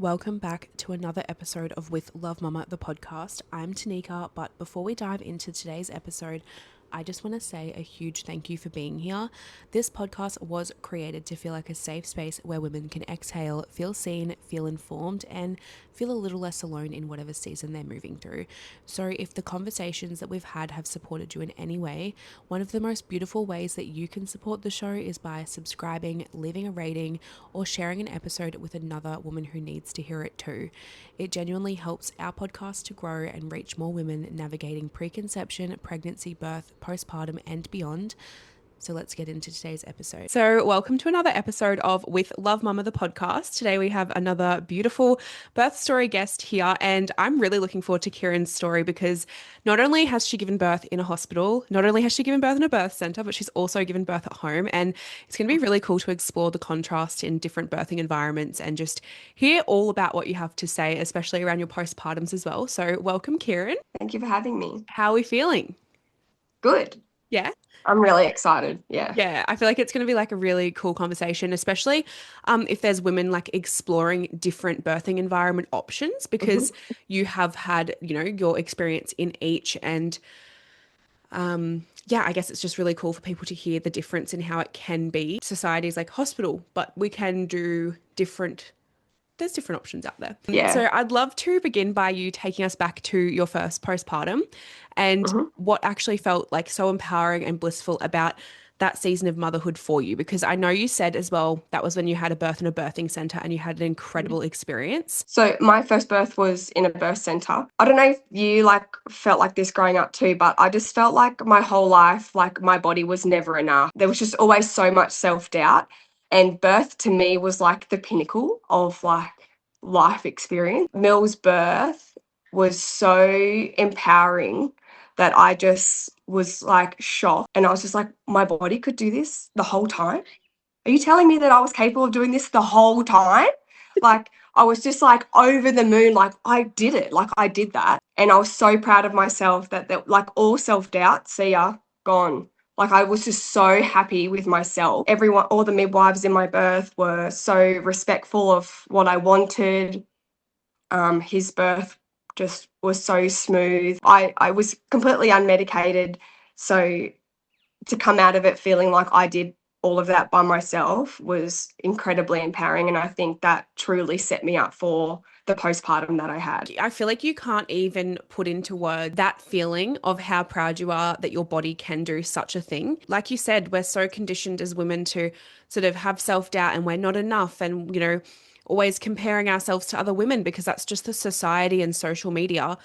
Welcome back to another episode of With Love Mama, the podcast. I'm Tanika, but before we dive into today's episode, I just want to say a huge thank you for being here. This podcast was created to feel like a safe space where women can exhale, feel seen, feel informed, and feel a little less alone in whatever season they're moving through. So if the conversations that we've had have supported you in any way, one of the most beautiful ways that you can support the show is by subscribing, leaving a rating, or sharing an episode with another woman who needs to hear it too. It genuinely helps our podcast to grow and reach more women navigating preconception, pregnancy, birth, postpartum, and beyond. So let's get into today's episode. So welcome to another episode of With Love Mama, the podcast. Today we have another beautiful birth story guest here, and I'm really looking forward to Kieran's story because not only has she given birth in a hospital, not only has she given birth in a birth center, but she's also given birth at home. And it's going to be really cool to explore the contrast in different birthing environments and just hear all about what you have to say, especially around your postpartums as well. So welcome, Kieran. Thank you for having me. How are we feeling? Good. Yeah. I'm really excited. Yeah. Yeah, I feel like it's going to be like a really cool conversation, especially if there's women like exploring different birthing environment options because you have had, your experience in each. And yeah, I guess it's just really cool for people to hear the difference in how it can be. Society is like hospital, but we can do there's different options out there. Yeah. So I'd love to begin by you taking us back to your first postpartum and what actually felt like so empowering and blissful about that season of motherhood for you. Because I know you said as well, that was when you had a birth in a birthing center and you had an incredible experience. So my first birth was in a birth center. I don't know if you felt like this growing up too, but I just felt like my whole life, like my body was never enough. There was just always so much self-doubt. And birth to me was like the pinnacle of like life experience. Mill's birth was so empowering that I just was like shocked. And I was just like, my body could do this the whole time? Are you telling me that I was capable of doing this the whole time? Like, I was just like over the moon, like I did it, like I did that. And I was so proud of myself that like all self-doubt, see ya, gone. Like I was just so happy with myself. Everyone, all the midwives in my birth were so respectful of what I wanted. His birth just was so smooth. I was completely unmedicated. So to come out of it feeling like I did all of that by myself was incredibly empowering. And I think that truly set me up for the postpartum that I had. I feel like you can't even put into words that feeling of how proud you are that your body can do such a thing. Like you said, we're so conditioned as women to sort of have self-doubt and we're not enough and, always comparing ourselves to other women because that's just the society and social media.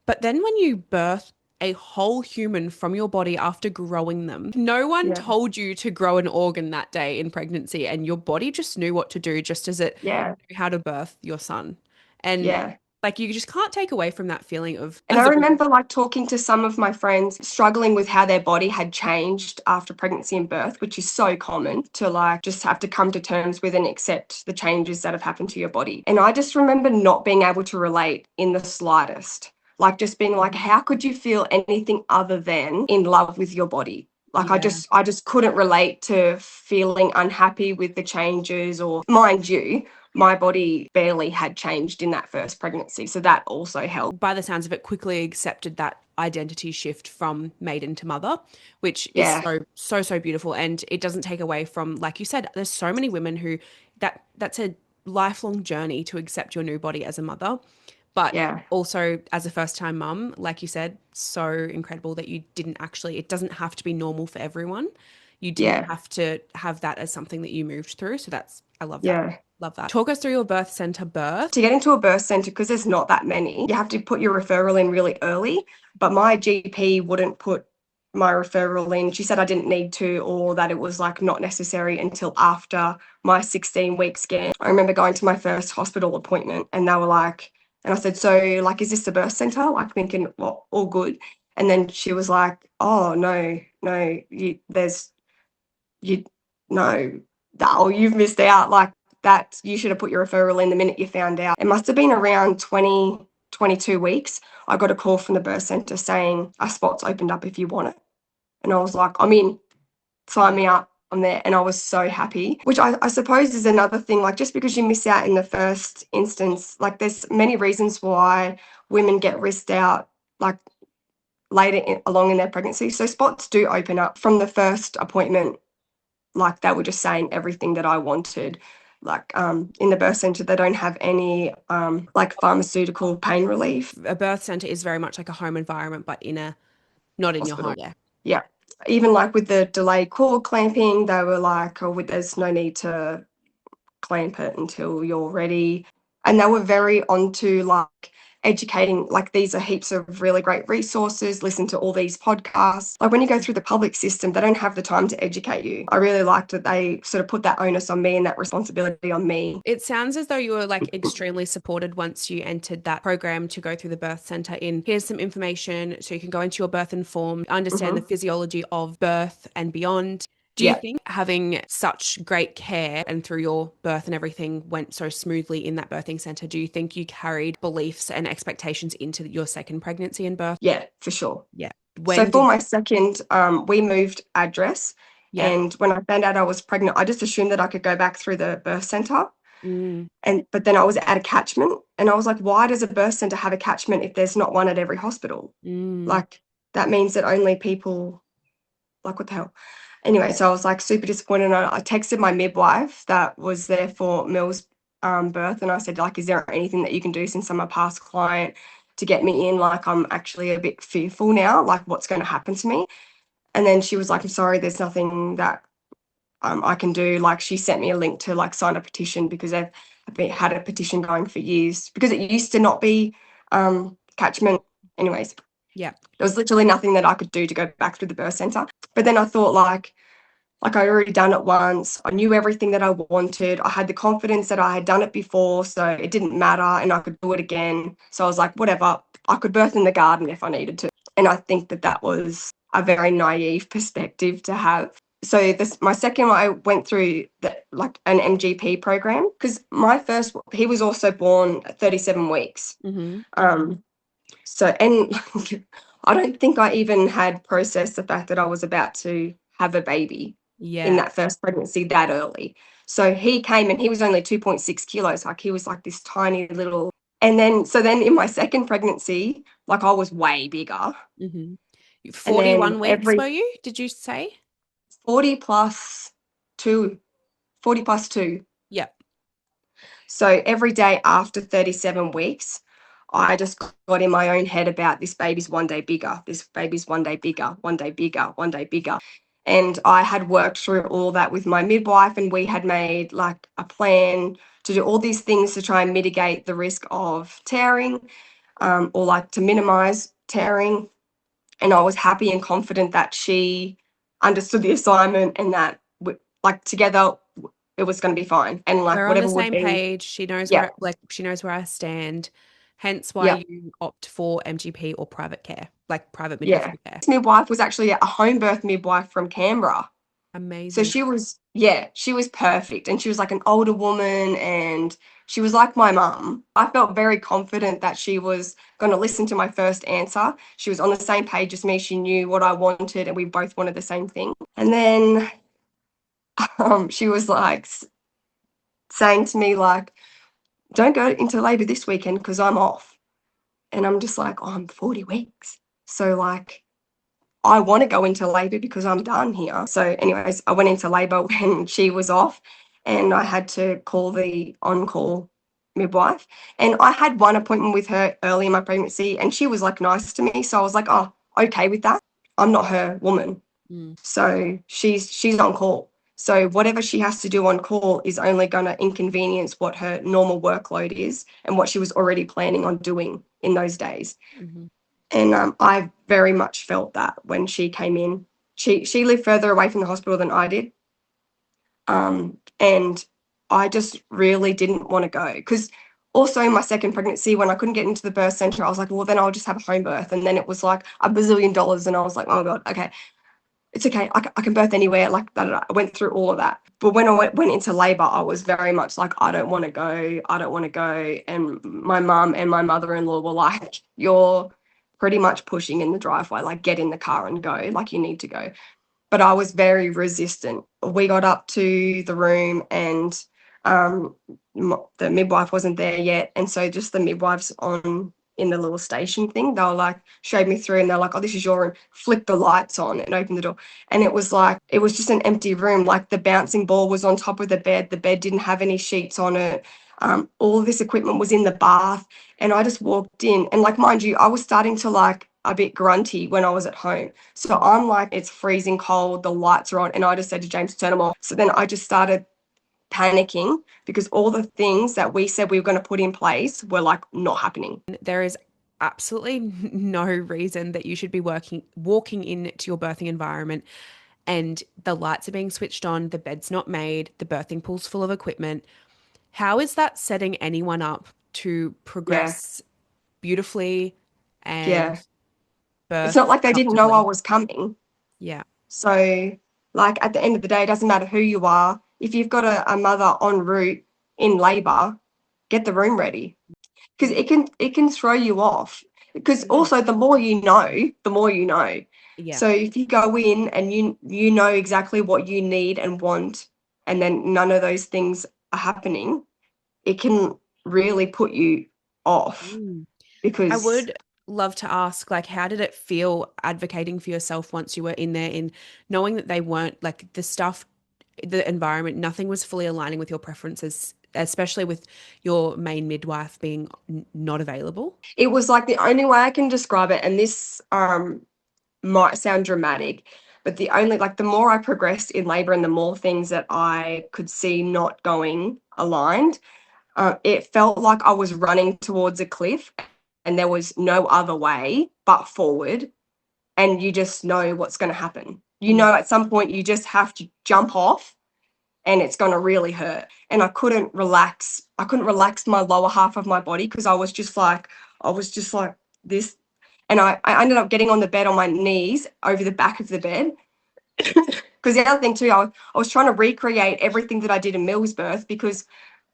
But then when you birth a whole human from your body after growing them, no one told you to grow an organ that day in pregnancy and your body just knew what to do just as it knew how to birth your son. And like you just can't take away from that feeling of. And I remember like talking to some of my friends struggling with how their body had changed after pregnancy and birth, which is so common to like just have to come to terms with and accept the changes that have happened to your body. And I just remember not being able to relate in the slightest. Like just being like, how could you feel anything other than in love with your body? Like I just couldn't relate to feeling unhappy with the changes, or mind you, my body barely had changed in that first pregnancy. So that also helped. By the sounds of it, quickly accepted that identity shift from maiden to mother, which is so beautiful. And it doesn't take away from, like you said, there's so many women who that's a lifelong journey to accept your new body as a mother. But also as a first-time mum, like you said, so incredible that you didn't actually, it doesn't have to be normal for everyone. You didn't have to have that as something that you moved through. So I love that. Yeah. Love that. Talk us through your birth center birth. To get into a birth center, because there's not that many, you have to put your referral in really early. But my GP wouldn't put my referral in. She said I didn't need to, or that it was like not necessary until after my 16-week scan. I remember going to my first hospital appointment and they were like, and I said, so like, is this the birth center? Like thinking, well, all good. And then she was like, oh, no, you've missed out. Like that, you should have put your referral in the minute you found out. It must have been around 22 weeks. I got a call from the birth center saying a spot's opened up if you want it. And I was like, I'm in, sign me up. on there, and I was so happy, which I suppose is another thing. Like, just because you miss out in the first instance, like there's many reasons why women get risked out, like later along in their pregnancy. So spots do open up from the first appointment. Like, they were just saying everything that I wanted. Like, in the birth center, they don't have any like pharmaceutical pain relief. A birth center is very much like a home environment, but not in your home. Hospital. Yeah. Even like with the delayed cord clamping, they were like, oh, there's no need to clamp it until you're ready. And they were very onto like educating, like these are heaps of really great resources, listen to all these podcasts. Like when you go through the public system, they don't have the time to educate you. I really liked that they sort of put that onus on me and that responsibility on me. It sounds as though you were like extremely supported once you entered that program to go through the birth center in here's some information so you can go into your birth informed, understand the physiology of birth and beyond. Do you think having such great care and through your birth and everything went so smoothly in that birthing center, do you think you carried beliefs and expectations into your second pregnancy and birth? Yeah, for sure. Yeah. So for my second, we moved address. Yeah. And when I found out I was pregnant, I just assumed that I could go back through the birth center. But then I was at a catchment, and I was like, why does a birth center have a catchment if there's not one at every hospital? Like, that means that only people, like, what the hell? Anyway, so I was like super disappointed. And I texted my midwife that was there for Mill's birth, and I said, like, is there anything that you can do since I'm a past client to get me in? Like, I'm actually a bit fearful now, like what's going to happen to me. And then she was like, I'm sorry, there's nothing that I can do. Like, she sent me a link to like sign a petition because they've had a petition going for years because it used to not be catchment. Anyways, yeah, there was literally nothing that I could do to go back through the birth center. But then I thought like I already done it once. I knew everything that I wanted. I had the confidence that I had done it before, so it didn't matter, and I could do it again. So I was like, whatever, I could birth in the garden if I needed to. And I think that that was a very naive perspective to have. So my second one, I went through like an MGP program because my first, he was also born at 37 weeks. So, and I don't think I even had processed the fact that I was about to have a baby in that first pregnancy that early. So he came and he was only 2.6 kilos. Like, he was like this tiny little, and then, so then in my second pregnancy, like, I was way bigger. 41 weeks were you, did you say? 40 plus 2. 40 plus 2. Yeah. So every day after 37 weeks, I just got in my own head about this baby's one day bigger, this baby's one day bigger, one day bigger, one day bigger. And I had worked through all that with my midwife, and we had made like a plan to do all these things to try and mitigate the risk of tearing, or like to minimize tearing. And I was happy and confident that she understood the assignment and that like together it was going to be fine. And like, we're whatever on the would same be, page. She knows she knows where I stand. Hence why you opt for MGP or private care, like private midwifery care. This midwife was actually a home birth midwife from Canberra. Amazing. So she was perfect. And she was like an older woman, and she was like my mum. I felt very confident that she was going to listen to my first answer. She was on the same page as me. She knew what I wanted, and we both wanted the same thing. And then she was like saying to me, like, don't go into labor this weekend because I'm off. And I'm just like, oh, I'm 40 weeks. So like, I want to go into labor because I'm done here. So anyways, I went into labor when she was off, and I had to call the on-call midwife. And I had one appointment with her early in my pregnancy, and she was like nice to me. So I was like, oh, okay with that. I'm not her woman. So she's on call. So whatever she has to do on call is only going to inconvenience what her normal workload is and what she was already planning on doing in those days. And I very much felt that when she came in. She lived further away from the hospital than I did. And I just really didn't want to go, because also in my second pregnancy, when I couldn't get into the birth center, I was like, well, then I'll just have a home birth. And then it was like $1 billion. And I was like, oh God, okay, it's okay. I can birth anywhere. Like, I went through all of that. But when I went into labor, I was very much like, I don't want to go. I don't want to go. And my mum and my mother-in-law were like, you're pretty much pushing in the driveway, like, get in the car and go, like, you need to go. but I was very resistant. We got up to the room and um, the midwife wasn't there yet. And so just the midwives on in the little station thing, they were like, showed me through and they're like, oh, this is your room, flick the lights on and open the door. And it was like, it was just an empty room. Like the bouncing ball was on top of the bed didn't have any sheets on it. All of this equipment was in the bath. And I just walked in and like, mind you, I was starting to like a bit grunty when I was at home. So I'm like, it's freezing cold, the lights are on. And I just said to James, turn them off. So then I just started panicking because all the things that we said we were going to put in place were like not happening. There is absolutely no reason that you should be walking into your birthing environment and the lights are being switched on, the bed's not made, the birthing pool's full of equipment. How is that setting anyone up to Yeah. progress beautifully and Yeah. It's not birth like they didn't know I comfortably? was coming. Yeah. So, like, at the end of the day, it doesn't matter who you are. If you've got a mother en route in labor, get the room ready because it can throw you off. Because Yeah. also, the more you know, the more you know. Yeah. So if you go in and you know exactly what you need and want, and then none of those things are happening, it can really put you off Mm. I because would love to ask, like, how did it feel advocating for yourself once you were in there, in knowing that they weren't like the stuff, the environment, nothing was fully aligning with your preferences, especially with your main midwife being not available? it was like the only way I can describe it, and this might sound dramatic, but the only like the more I progressed in labor and the more things that I could see not going aligned, it felt like I was running towards a cliff and there was no other way but forward. And you just know what's going to happen. You Yeah. know, at some point, you just have to jump off and it's going to really hurt. And I couldn't relax. I couldn't relax my lower half of my body because I was just like this. And I ended up getting on the bed on my knees over the back of the bed. Because the other thing too, I was trying to recreate everything that I did in Mill's birth because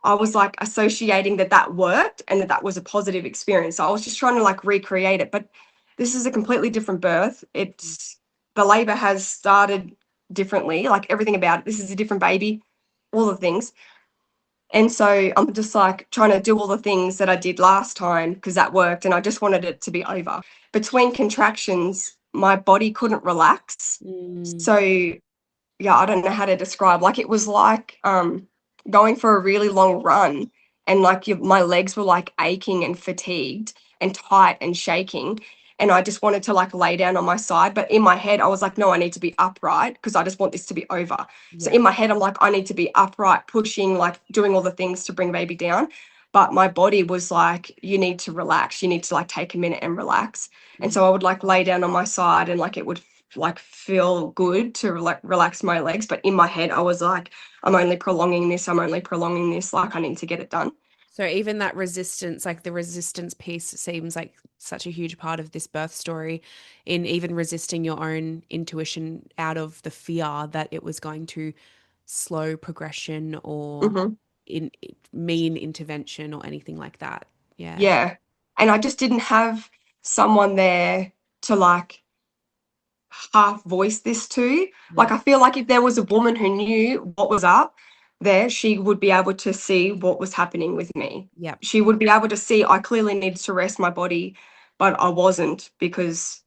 I was like associating that that worked and that that was a positive experience. So I was just trying to like recreate it. But this is a completely different birth. It's the labor has started differently, like everything about it. This is a different baby, all the things. And so I'm just like trying to do all the things that I did last time because that worked and I just wanted it to be over. Between contractions, my body couldn't relax. Mm. So yeah, I don't know how to describe. Like it was like going for a really long run and like my legs were like aching and fatigued and tight and shaking. And I just wanted to like lay down on my side. But in my head, I was like, no, I need to be upright because I just want this to be over. So Yeah. in my head, I'm like, I need to be upright, pushing, like doing all the things to bring baby down. But my body was like, you need to relax. You need to like take a minute and relax. And Mm. so I would like lay down on my side and like it would like feel good to like relax my legs. But in my head, I was like, I'm only prolonging this. I'm only prolonging this. Like I need to get it done. So even that resistance, like the resistance piece seems like such a huge part of this birth story, in even resisting your own intuition out of the fear that it was going to slow progression or Hmm. in mean intervention or anything like that. Yeah. Yeah. And I just didn't have someone there to like half voice this to. Like, Yeah. I feel like if there was a woman who knew what was up there, she would be able to see what was happening with me. Yep. She would be able to see I clearly needed to rest my body, but I wasn't because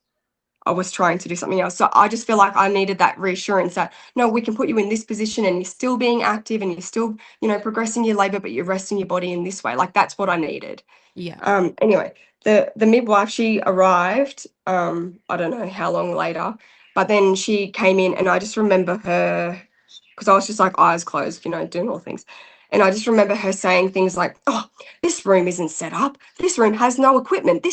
I was trying to do something else. So I just feel like I needed that reassurance that no, we can put you in this position and you're still being active and you're still, progressing your labor, but you're resting your body in this way. Like that's what I needed. Yeah. Anyway, the midwife, she arrived, I don't know how long later, but then she came in and I just remember her because I was just like eyes closed, doing all things. And I just remember her saying things like, "Oh, this room isn't set up. This room has no equipment.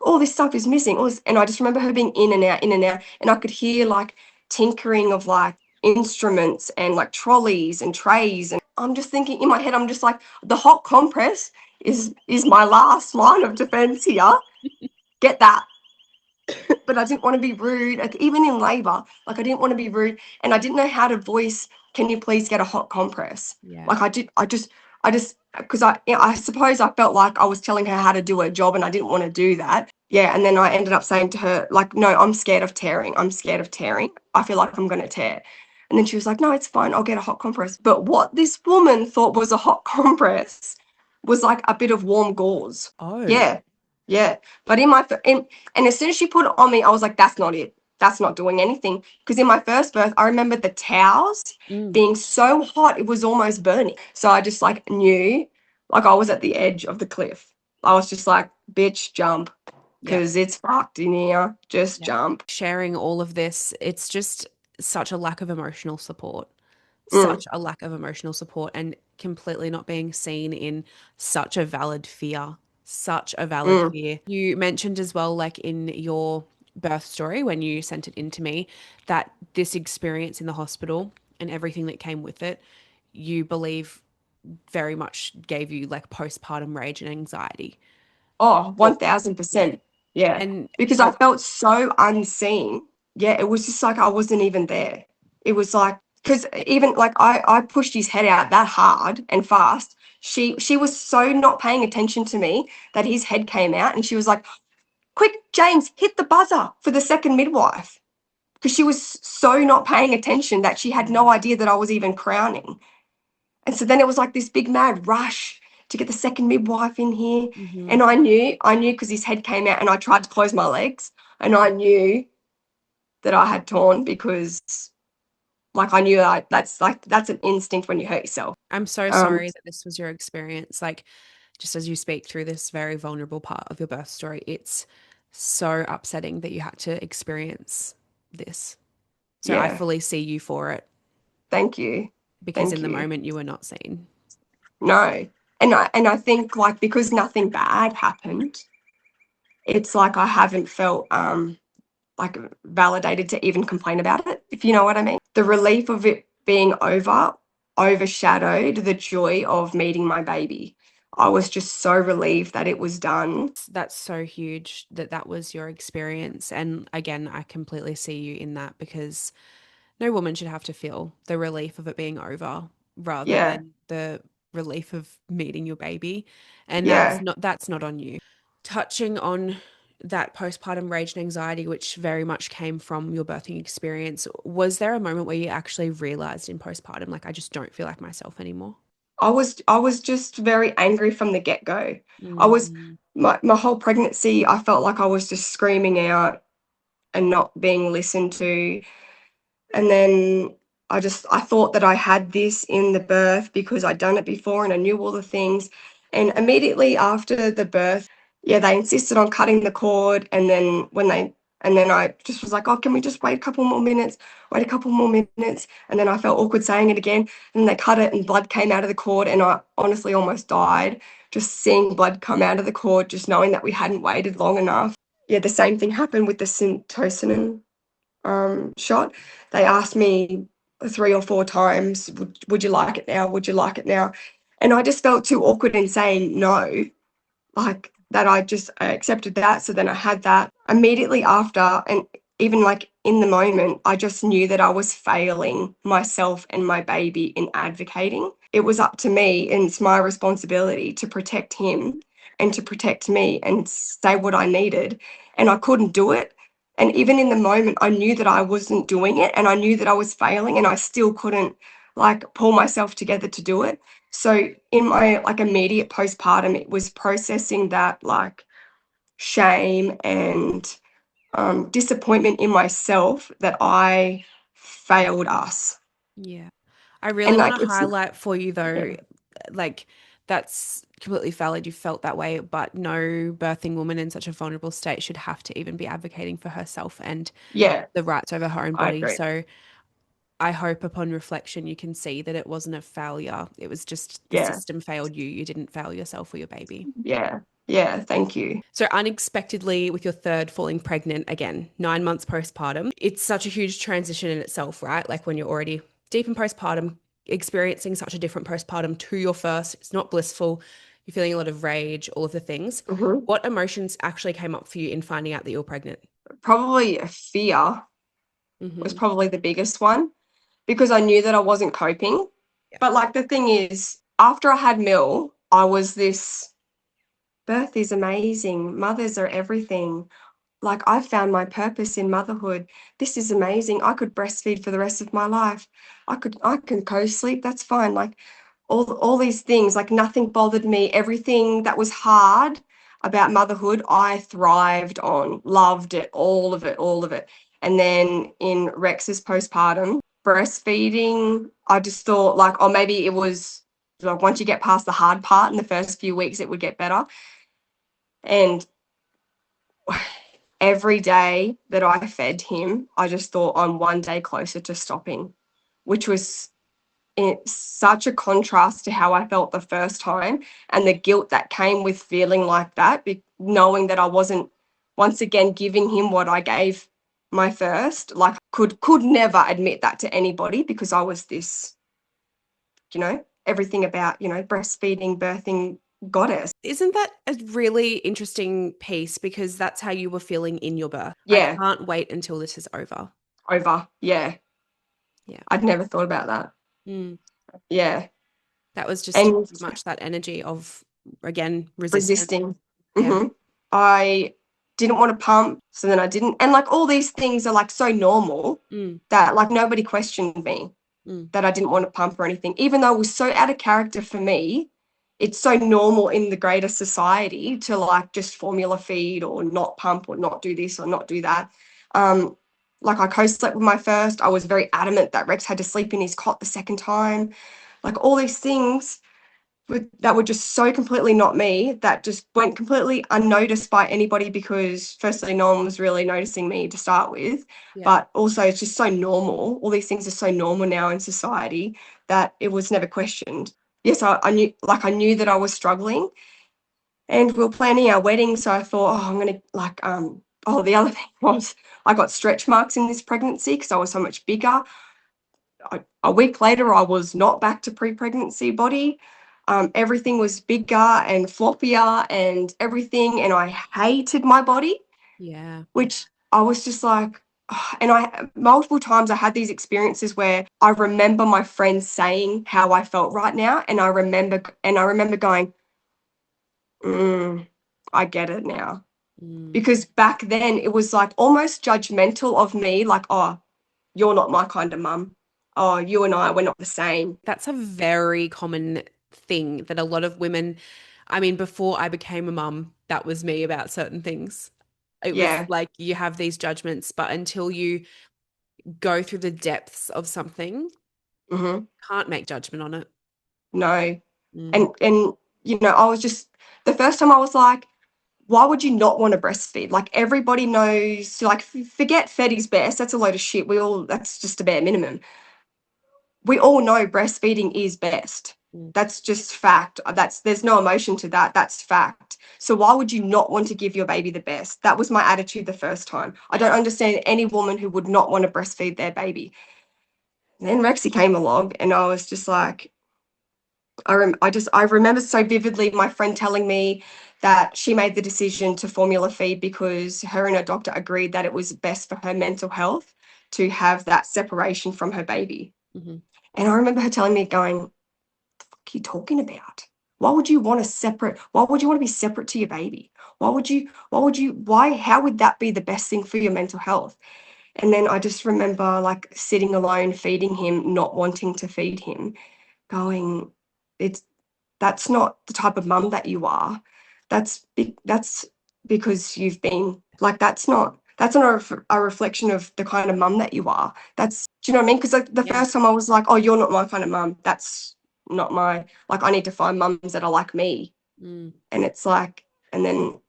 All this stuff is missing." And I just remember her being in and out, and I could hear like tinkering of like instruments and like trolleys and trays. And I'm just thinking in my head, I'm just like, the hot compress is my last line of defense here. Get that. But I didn't want to be rude. Like even in labor, like I didn't want to be rude, and I didn't know how to voice. Can you please get a hot compress? Yeah. Like I did. I just. I just, because I suppose I felt like I was telling her how to do her job and I didn't want to do that. Yeah. And then I ended up saying to her, like, no, I'm scared of tearing. I'm scared of tearing. I feel like I'm going to tear. And then she was like, no, it's fine. I'll get a hot compress. But what this woman thought was a hot compress was like a bit of warm gauze. Oh. Yeah. Yeah. But and as soon as she put it on me, I was like, that's not it. That's not doing anything. Because in my first birth, I remember the towels Mm. being so hot, it was almost burning. So I just like knew, like I was at the edge of the cliff. I was just like, bitch, jump. Yeah. Because it's fucked in here. Just Yeah. jump. Sharing all of this, it's just such a lack of emotional support. Mm, Such a lack of emotional support and completely not being seen in such a valid fear. Such a valid mm. fear. You mentioned as well, like in your birth story when you sent it in to me, that this experience in the hospital and everything that came with it, you believe very much gave you like postpartum rage and anxiety. Oh, Well, yeah. 1000%. Yeah. And Because I felt so unseen. Yeah, it was just like I wasn't even there. It was like, because even like I pushed his head out that hard and fast. She was so not paying attention to me that his head came out and she was like, quick, James, hit the buzzer for the second midwife. Because she was so not paying attention that she had no idea that I was even crowning. And so then it was like this big mad rush to get the second midwife in here. Mhm. And I knew because his head came out and I tried to close my legs and I knew that I had torn because like I knew that's an instinct when you hurt yourself. I'm so Um, sorry that this was your experience. Like, just as you speak through this very vulnerable part of your birth story, it's so upsetting that you had to experience this. So I yeah, fully see you for it thank you. because Thank in the you. moment you were not seen. No. And I think like because nothing bad happened, it's like I haven't felt like validated to even complain about it, if you know what I mean. The relief of it being over overshadowed the joy of meeting my baby. I was just so relieved that it was done. That's so huge that that was your experience. And again, I completely see you in that because no woman should have to feel the relief of it being over rather Yeah, than the relief of meeting your baby. And yeah. that's not on you. Touching on that postpartum rage and anxiety, which very much came from your birthing experience, was there a moment where you actually realized in postpartum, like, I just don't feel like myself anymore? I was just very angry from the get-go. I was Mm. my whole pregnancy, I felt like I was just screaming out and not being listened to. And then I thought that I had this in the birth because I'd done it before and I knew all the things. And immediately after the birth, yeah, they insisted on cutting the cord. And then I just was like, oh, can we just wait a couple more minutes? Wait a couple more minutes. And then I felt awkward saying it again. And they cut it and blood came out of the cord. And I honestly almost died just seeing blood come out of the cord, just knowing that we hadn't waited long enough. Yeah, the same thing happened with the syntocin shot. They asked me 3 or 4 times, would you like it now? Would you like it now? And I just felt too awkward in saying no, like that I accepted that. So then I had that immediately after. And even like in the moment, I just knew that I was failing myself and my baby in advocating. It was up to me and it's my responsibility to protect him and to protect me and say what I needed. And I couldn't do it. And even in the moment, I knew that I wasn't doing it and I knew that I was failing and I still couldn't like pull myself together to do it. So in my like immediate postpartum, it was processing that like shame and disappointment in myself that I failed us. Yeah. I really And want like to it's highlight for you though, yeah, like that's completely valid. You felt that way, but no birthing woman in such a vulnerable state should have to even be advocating for herself and yeah, the rights over her own I body. agree. So I hope upon reflection you can see that it wasn't a failure. It was just the Yeah, system failed you. You didn't fail yourself or your baby. yeah, yeah. Thank you. So unexpectedly with your third falling pregnant again, 9 months postpartum, it's such a huge transition in itself, right? Like when you're already deep in postpartum, experiencing such a different postpartum to your first, it's not blissful. You're feeling a lot of rage, all of the things. Mhm. What emotions actually came up for you in finding out that you're pregnant? Probably a fear was Hmm. probably the biggest one because I knew that I wasn't coping. Yeah. But like the thing is, after I had Mill, I was this birth is amazing. Mothers are everything. Like, I found my purpose in motherhood. This is amazing. I could breastfeed for the rest of my life. I can co-sleep. That's fine. Like, all these things, like, nothing bothered me. Everything that was hard about motherhood, I thrived on, loved it, all of it, all of it. And then in Rex's postpartum, breastfeeding, I just thought, like, oh, maybe it was like once you get past the hard part in the first few weeks, it would get better. And every day that I fed him, I just thought I'm one day closer to stopping, which was such a contrast to how I felt the first time, and the guilt that came with feeling like that, knowing that I wasn't once again giving him what I gave my first. Like, could never admit that to anybody, because I was this, everything about, breastfeeding, birthing goddess. Isn't that a really interesting piece? Because that's how you were feeling in your birth. I Yeah, can't wait until this is over. over. Yeah, Yeah. I'd never thought about that. Mm. Yeah. That was just too And much, that energy of, again, resistance. resisting. Yeah. I didn't want to pump, so then I didn't. And like, all these things are like so normal Mm. that like nobody questioned me Mm. that I didn't want to pump or anything, even though it was so out of character for me. It's so normal in the greater society to like just formula feed or not pump or not do this or not do that. Um, like, I co-slept with my first. I was very adamant that Rex had to sleep in his cot the second time. Like, all these things that were just so completely not me, that just went completely unnoticed by anybody, because firstly, no one was really noticing me to start with, Yeah. but also it's just so normal. All these things are so normal now in society that it was never questioned. Yes, I knew that I was struggling, and we were planning our wedding, so I thought, oh, I'm gonna like oh, the other thing was I got stretch marks in this pregnancy because I was so much bigger. A week later, I was not back to pre-pregnancy body. Everything was bigger and floppier and everything, and I hated my body, Yeah. which I was just like, and I multiple times I had these experiences where I remember my friends saying how I felt right now, and I remember going, I get it now. Mm. Because back then it was like almost judgmental of me, like, oh, you're not my kind of mum. Oh, you and I, we're not the same. That's a very common thing that a lot of women, I mean, before I became a mum, that was me about certain things. It was Yeah. like you have these judgments, but until you go through the depths of something, hmm can't make judgment on it. No. Mm. And I was just, the first time I was like, why would you not want to breastfeed? Like, everybody knows, like, forget fed is best. That's a load of shit. That's just a bare minimum. We all know breastfeeding is best. Mm. That's just fact. There's no emotion to that. That's fact. So why would you not want to give your baby the best? That was my attitude the first time. I don't understand any woman who would not want to breastfeed their baby. And then Rexy came along, and I was just like, I remember so vividly my friend telling me that she made the decision to formula feed because her and her doctor agreed that it was best for her mental health to have that separation from her baby. Mhm. And I remember her telling me, going, "What are you talking about? Why would you want to separate? Why would you want to be separate to your baby? How would that be the best thing for your mental health?" And then I just remember like sitting alone, feeding him, not wanting to feed him, going, it's that's not the type of mum that you are. That's because you've been like, that's not a reflection of the kind of mum that you are. Do you know what I mean? Because like the Yeah. first time I was like, oh, you're not my kind of mum. That's not my, like, I need to find mums that are like me. Mm. And it's like, and then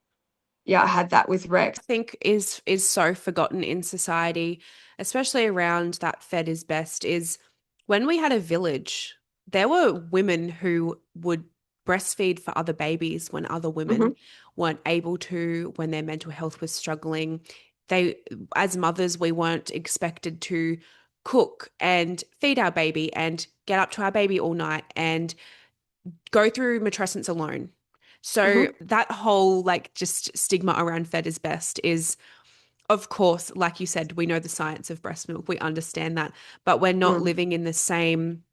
yeah, I had that with Rex. I think is so forgotten in society, especially around that fed is best, is when we had a village, there were women who would breastfeed for other babies when other hmm women weren't able to, when their mental health was struggling. They, as mothers, we weren't expected to cook and feed our baby and get up to our baby all night and go through matrescence alone. So hmm that whole like just stigma around fed is best is, of course, like you said, we know the science of breast milk, we understand that, but we're not mm living in the same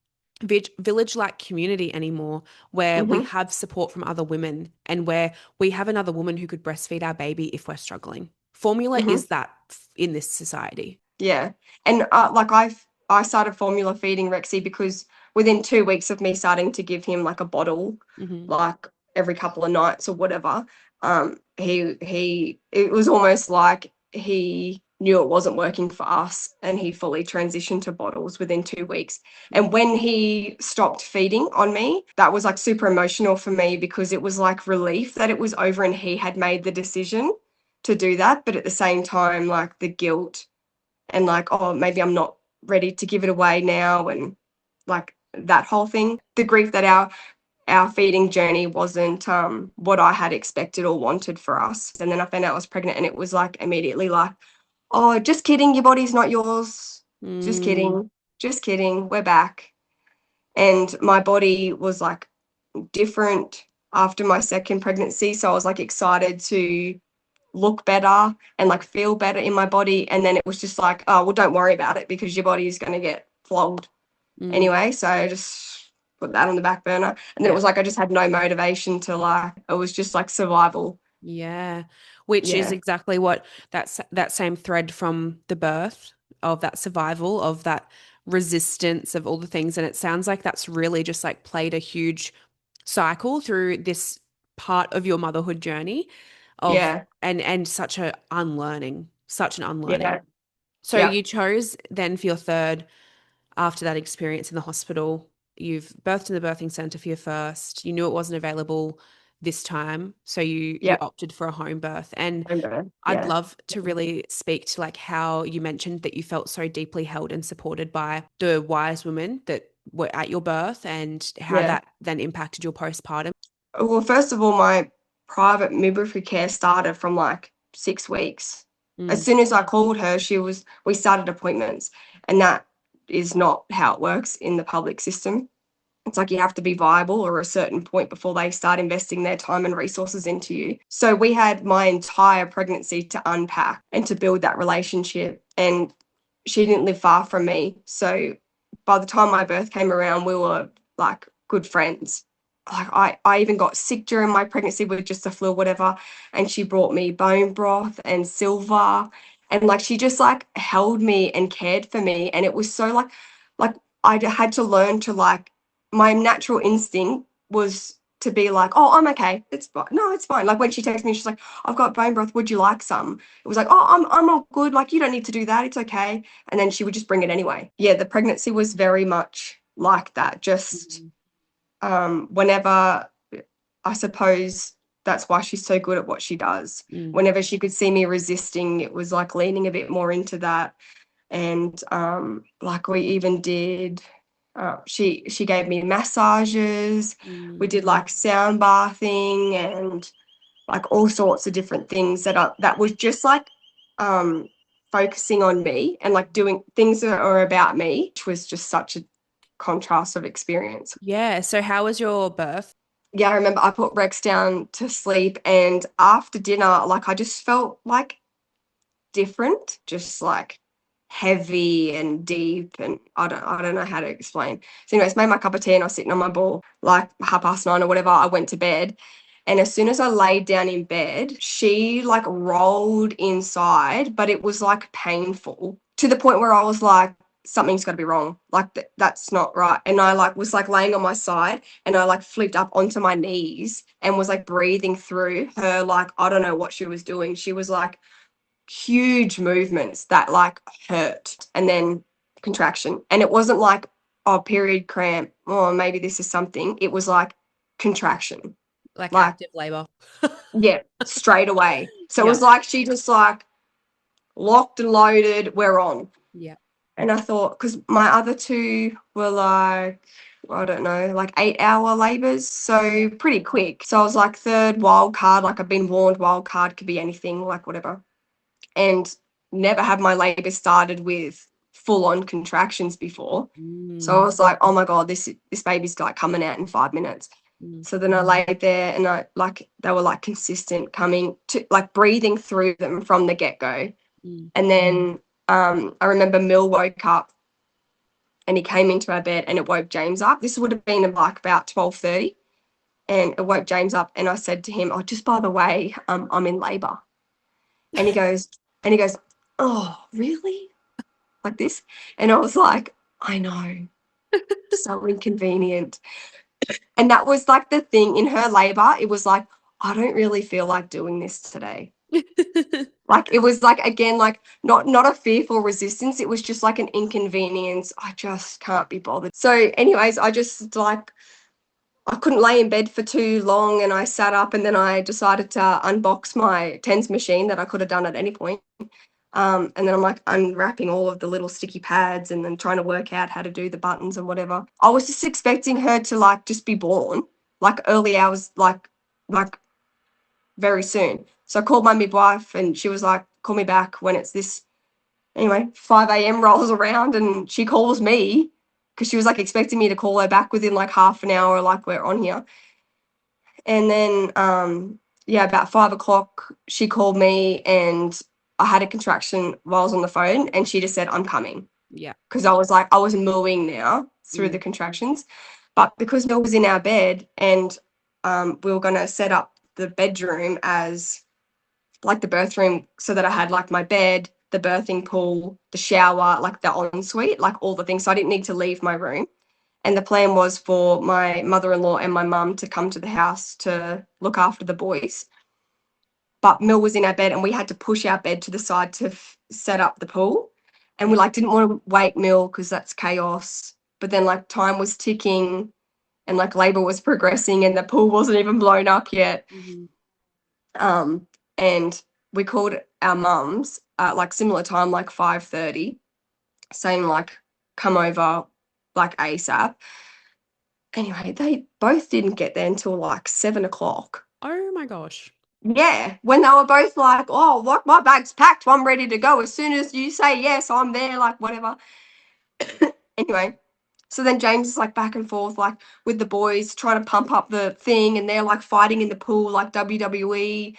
village like community anymore where we Hmm. have support from other women and where we have another woman who could breastfeed our baby if we're struggling. Formula Hmm. is that in this society. Yeah. And like I started formula feeding Rexy because within 2 weeks of me starting to give him like a bottle, Hmm. like every couple of nights or whatever, it was almost like he knew it wasn't working for us and he fully transitioned to bottles within 2 weeks. And Mm. when he stopped feeding on me, that was like super emotional for me because it was like relief that it was over and he had made the decision to do that. But at the same time, like the guilt and like, oh, maybe I'm not ready to give it away now, and like that whole thing. The grief that our feeding journey wasn't what I had expected or wanted for us. And then I found out I was pregnant and it was like immediately like, oh, just kidding, your body's not yours. Just Mm. kidding. Just kidding. We're back. And my body was like different after my second pregnancy. So I was like excited to look better and like feel better in my body. And then it was just like, oh, well, don't worry about it because your body is going to get flogged Mm. anyway. So I just put that on the back burner. And then it Yeah. was like, I just had no motivation to like, it was just like survival. Yeah, which is Yeah. exactly what that same thread from the birth of that survival of that resistance of all the things, and it sounds like that's really just like played a huge cycle through this part of your motherhood journey of Yeah. and such an unlearning. Yeah. So Yeah. you chose then for your third after that experience in the hospital. You've birthed in the birthing center for your first. You knew it wasn't available this time, so you Yeah. opted for a home birth. And I'd Yeah. love to really speak to like how you mentioned that you felt so deeply held and supported by the wise women that were at your birth and how Yeah. that then impacted your postpartum. Well, first of all, my private midwifery care started from like 6 weeks. As Mm, soon as I called her, we started appointments. And that is not how it works in the public system. It's like you have to be viable or a certain point before they start investing their time and resources into you. So we had my entire pregnancy to unpack and to build that relationship. And she didn't live far from me. So by the time my birth came around, we were like good friends. Like I even got sick during my pregnancy with just the flu or whatever. And she brought me bone broth and silver. And like she just like held me and cared for me. And it was so like I had to learn to like my natural instinct was to be like, oh, I'm okay. It's fine. No, it's fine. Like when she texted me, she's like, I've got bone broth. Would you like some? It was like, oh, I'm all good. Like you don't need to do that. It's okay. And then she would just bring it anyway. Yeah, the pregnancy was very much like that. Just mm, whenever I suppose that's why she's so good at what she does. mm, Whenever she could see me resisting, it was like leaning a bit more into that. And like we even did she gave me massages. We mm. did like sound bathing and like all sorts of different things that was just like um focusing on me and like doing things that are about me, which was just such a contrast of experience. Yeah. So how was your birth? Yeah, I remember I put Rex down to sleep and after dinner, like I just felt like different, just like heavy and deep, and I don't know how to explain. So anyways, made my cup of tea and I was sitting on my ball like 9:30 or whatever. I went to bed. And as soon as I laid down in bed, she like rolled inside, but it was like painful to the point where I was like, something's got to be wrong. Like that's not right. And I like was like laying on my side and I like flipped up onto my knees and was like breathing through her. Like, I don't know what she was doing. She was like huge movements that like hurt and then contraction. And it wasn't like, oh, period cramp, oh, maybe this is something. It was like contraction. Like Like, active labor. yeah, straight away. So it Yeah. was like she just like locked and loaded, we're on. Yeah. And I thought, because my other two were like, I don't know, like 8-hour labors. Yeah. So pretty quick. So I was like, third wild card, like I've been warned, wild card could be anything, like whatever. And never had my labor started with full on contractions before. So I Mm, was like, oh my God, this baby's like coming out in 5 minutes. mm, So then I laid there and I like they were like consistent coming to like breathing through them from the get-go. mm, And then I remember Mill woke up and he came into our bed and it woke James up. This would have been like about 12:30, and it woke James up. And I said to him, "Oh, just by the way, I'm in labour." And he goes, "Oh, really?" Like this. And I was like, "I know, so inconvenient." And that was like the thing in her labour. It was like, I don't really feel like doing this today. Like it was like, again, like not a fearful resistance. It was just like an inconvenience. I just can't be bothered. So anyways, I just like, I couldn't lay in bed for too long, and I sat up, and then I decided to unbox my TENS machine that I could have done at any point. And then I'm like unwrapping all of the little sticky pads and then trying to work out how to do the buttons and whatever. I was just expecting her to like just be born, like early hours, like very soon. So I called my midwife and she was like, "Call me back when it's this." Anyway, 5 a.m. rolls around and she calls me because she was like expecting me to call her back within like half an hour, like we're on here. And then, yeah, about 5 o'clock, she called me and I had a contraction while I was on the phone, and she just said, "I'm coming." Yeah. Because I was like, I was mooing now through the contractions. But because Mel was in our bed, and we were going to set up the bedroom as like the birth room, so that I had like my bed, the birthing pool, the shower, like the ensuite, like all the things. So I didn't need to leave my room. And the plan was for my mother-in-law and my mum to come to the house to look after the boys. But Mill was in our bed and we had to push our bed to the side to set up the pool. And we like didn't want to wake Mill because that's chaos. But then like time was ticking and like labor was progressing and the pool wasn't even blown up yet. And we called our mums at like similar time, like 5:30, saying like, "Come over like ASAP." Anyway, they both didn't get there until like 7 o'clock. Oh my gosh. Yeah, when they were both like, "Oh, like my bag's packed, I'm ready to go. As soon as you say yes, I'm there," like whatever. Anyway, so then James is like back and forth, like with the boys trying to pump up the thing, and they're like fighting in the pool like WWE,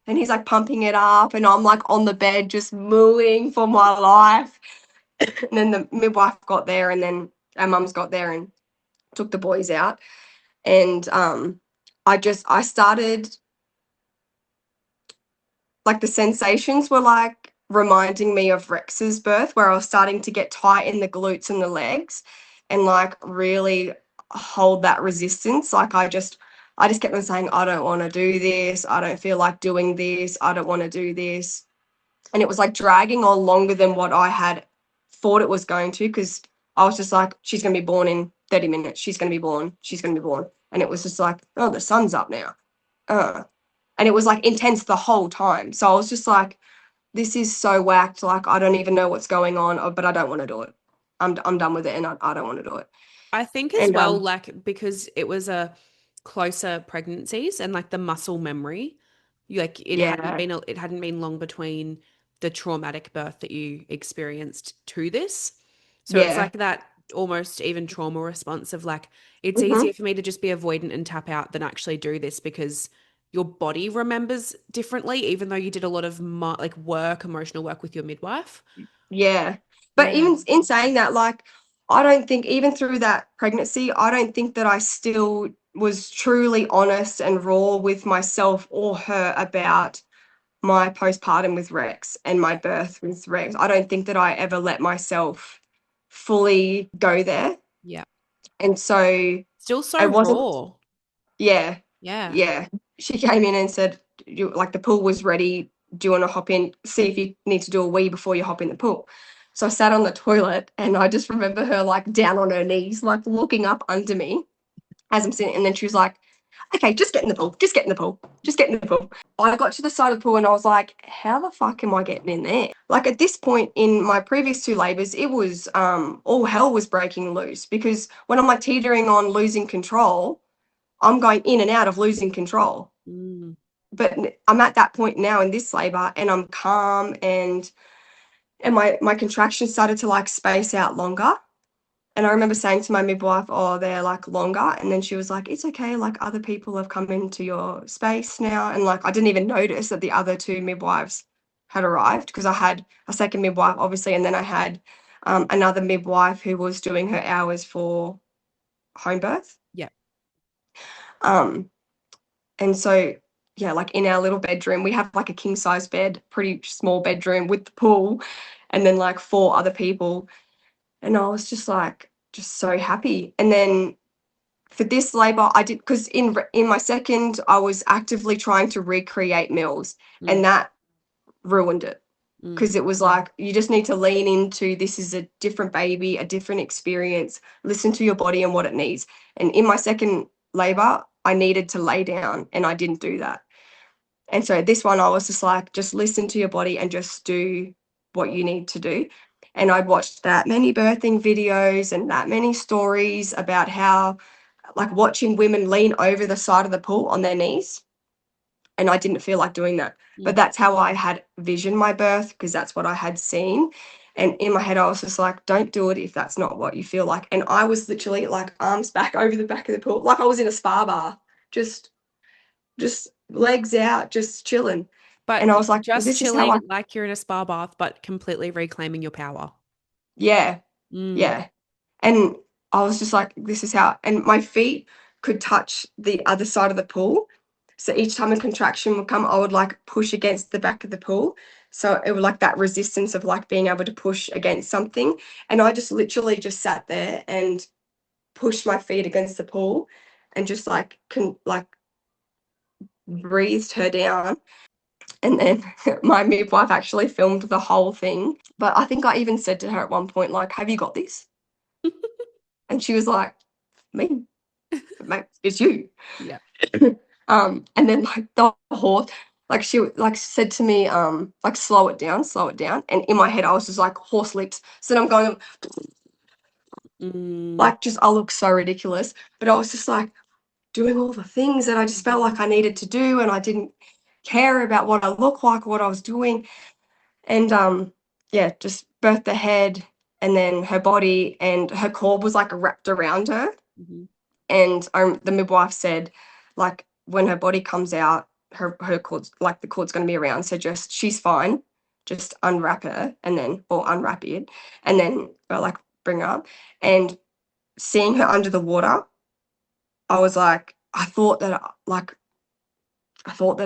and he's like pumping it up, and I'm like on the bed just mooing for my life. And then the midwife got there, and then our mums got there and took the boys out. And I started, like the sensations were like reminding me of Rex's birth, where I was starting to get tight in the glutes and the legs and like really hold that resistance. Like I just kept on saying, "I don't want to do this. I don't feel like doing this. I don't want to do this." And it was like dragging on longer than what I had thought it was going to, because I was just like, "She's going to be born in 30 minutes. She's going to be born. She's going to be born." And it was just like, "Oh, the sun's up now." And it was like intense the whole time. So I was just like, this is so whacked. Like, I don't even know what's going on, but I don't want to do it. I'm done with it, and I don't want to do it. I think as And well, like because it was a closer pregnancies and like the muscle memory, like yeah, it hadn't been long between the traumatic birth that you experienced to this. So it's yeah, like that almost even trauma response of like it's hmm easier for me to just be avoidant and tap out than actually do this because your body remembers differently, even though you did a lot of like work, emotional work with your midwife. yeah. But Yeah. even in saying that, like, I don't think even through that pregnancy, I don't think that I still was truly honest and raw with myself or her about my postpartum with Rex and my birth with Rex. I don't think that I ever let myself fully go there. Yeah. And so Still it so wasn't, raw. yeah, Yeah. yeah. She came in and said, like, the pool was ready. Do you want to hop in, see if you need to do a wee before you hop in the pool? So I sat on the toilet and I just remember her like down on her knees, like looking up under me as I'm sitting. And then she was like, "Okay, just get in the pool, just get in the pool, just get in the pool." I got to the side of the pool and I was like, how the fuck am I getting in there? Like at this point in my previous two labors, it was all hell was breaking loose, because when I'm like teetering on losing control, I'm going in and out of losing control. Mm. But I'm at that point now in this labor and I'm calm, and my contractions started to like space out longer. And I remember saying to my midwife, "Oh, they're like longer." And then she was like, "It's okay. Like other people have come into your space now." And like, I didn't even notice that the other two midwives had arrived, because I had a second midwife, obviously. And then I had another midwife who was doing her hours for homebirth. Yeah. Um, and so, yeah, like in our little bedroom, we have like a king size bed, pretty small bedroom with the pool, and then like four other people. And I was just like, just so happy. And then for this labor, I did, because in my second, I was actively trying to recreate meals, Mm, and that ruined it. mm, Because it was like, you just need to lean into, this is a different baby, a different experience, listen to your body and what it needs. And in my second labor, I needed to lay down, and I didn't do that. And so this one, I was just like, just listen to your body and just do what you need to do. And I'd watched that many birthing videos and that many stories about how, like, watching women lean over the side of the pool on their knees. And I didn't feel like doing that. But mm. that's how I had visioned my birth, because that's what I had seen. And in my head, I was just like, don't do it if that's not what you feel like. And I was literally like arms back over the back of the pool, like I was in a spa bar, just legs out, just chilling. But And I was like, just this is how I, chilling like you're in a spa bath, but completely reclaiming your power. yeah, Mm, yeah. And I was just like, this is how, and my feet could touch the other side of the pool. So each time a contraction would come, I would like push against the back of the pool. So it was like that resistance of like being able to push against something. And I just literally just sat there and pushed my feet against the pool and just like breathed her down. And then my midwife actually filmed the whole thing. But I think I even said to her at one point, like, have you got this? And she was like, me, mate, it's you. yeah. And then like the horse, like she like said to me, like slow it down, slow it down. And in my head, I was just like horse lips. So then I'm going Mm, like, just I look so ridiculous. But I was just like doing all the things that I just felt like I needed to do, and I didn't care about what I look like or what I was doing. And yeah, just birthed the head, and then her body and her cord was like wrapped around her. mhm. And the midwife said, like, when her body comes out, her cord's like the cord's going to be around, so just she's fine, just unwrap her, and then or unwrap it, and then like bring her up. And seeing her under the water, I was like, I thought that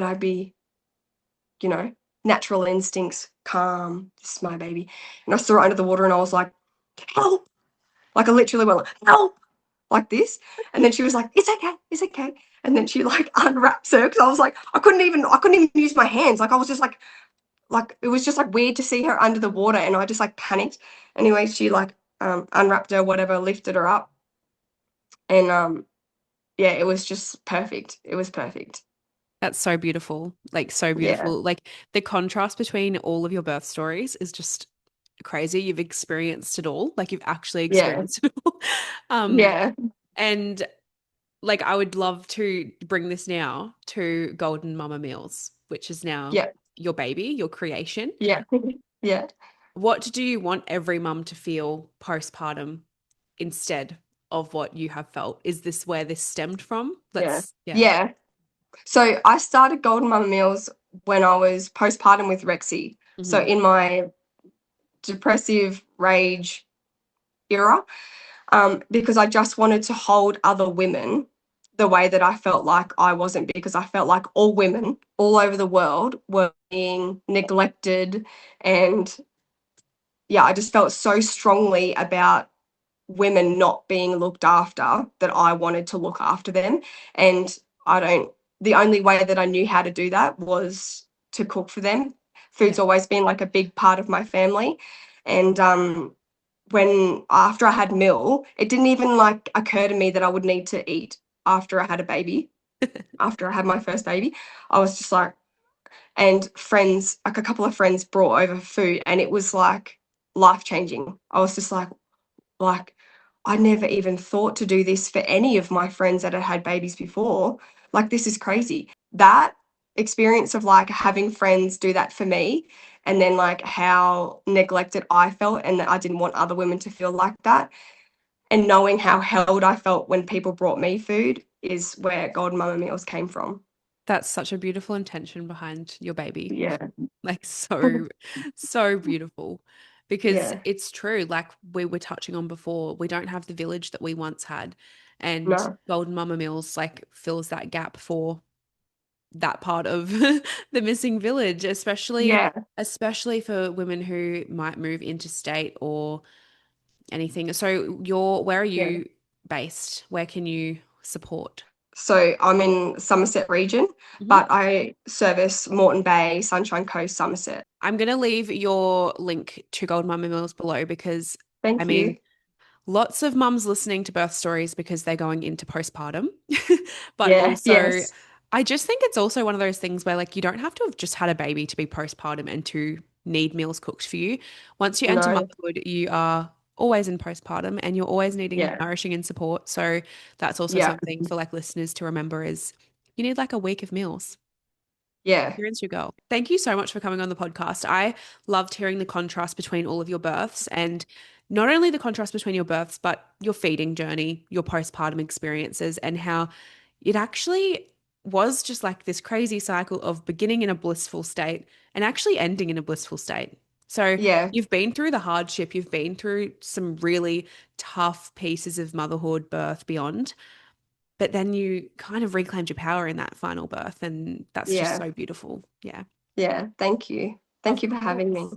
I'd be, you know, natural instincts, calm, this is my baby. And I saw her under the water and I was like, help. Like I literally went, help, like this. And then she was like, it's okay, it's okay. And then she like unwraps her, because I was like, I couldn't even use my hands. Like I was just like it was just like weird to see her under the water, and I just like panicked. Anyway, she like unwrapped her, whatever, lifted her up. And yeah, it was just perfect. It was perfect. That's so beautiful. Like, so Yeah. beautiful. Like, the contrast between all of your birth stories is just crazy. You've experienced it all. Like, you've actually Yeah. experienced it all. Um, Yeah. and like, I would love to bring this now to Golden Mama Meals, which is now Yeah. your baby, your creation. Yeah. Yeah. What do you want every mum to feel postpartum instead of what you have felt? Is this where this stemmed from? Yeah. Yeah. Yeah. So I started Golden Mama Meals when I was postpartum with Rexy. So Hmm. in my depressive rage era, because I just wanted to hold other women the way that I felt like I wasn't, because I felt like all women all over the world were being neglected. And yeah, I just felt so strongly about women not being looked after that I wanted to look after them. And I don't, the only way that I knew how to do that was to cook for them. Yeah. Food's always been like a big part of my family. And when after I had Mill, it didn't even like occur to me that I would need to eat after I had a baby. After I had my first baby, I was just like, and friends, like a couple of friends brought over food, and it was like life changing. I was just like, I never even thought to do this for any of my friends that had had babies before. Like, this is crazy. That experience of like having friends do that for me, and then like how neglected I felt, and that I didn't want other women to feel like that, and knowing how held I felt when people brought me food is where Golden Mama Meals came from. That's such a beautiful intention behind your baby. Yeah. Like, so, so beautiful. because Yeah. it's true. Like we were touching on before, we don't have the village that we once had. And No. Golden Mama Meals like fills that gap for that part of the missing village, Yeah. especially for women who might move interstate or anything. So where are Yeah. you based? Where can you support? So I'm in Somerset region, Mhm. but I service Moreton Bay, Sunshine Coast, Somerset. I'm going to leave your link to Golden Mama Meals below because I Thank mean, you. lots of mums listening to birth stories because they're going into postpartum. But Yeah. also, Yes. I just think it's also one of those things where, like, you don't have to have just had a baby to be postpartum and to need meals cooked for you. Once you enter No. motherhood, you are always in postpartum and you're always needing Yeah. nourishing and support. So that's also Yeah. something for like listeners to remember is you need like a week of meals. Yeah. Here's your girl. Thank you so much for coming on the podcast. I loved hearing the contrast between all of your births and not only the contrast between your births, but your feeding journey, your postpartum experiences, and how it actually was just like this crazy cycle of beginning in a blissful state and actually ending in a blissful state. So Yeah. you've been through the hardship, you've been through some really tough pieces of motherhood, birth, beyond, but then you kind of reclaimed your power in that final birth, and that's just Yeah. so beautiful. Yeah. Yeah. Thank you. Thank Of you for course. having me.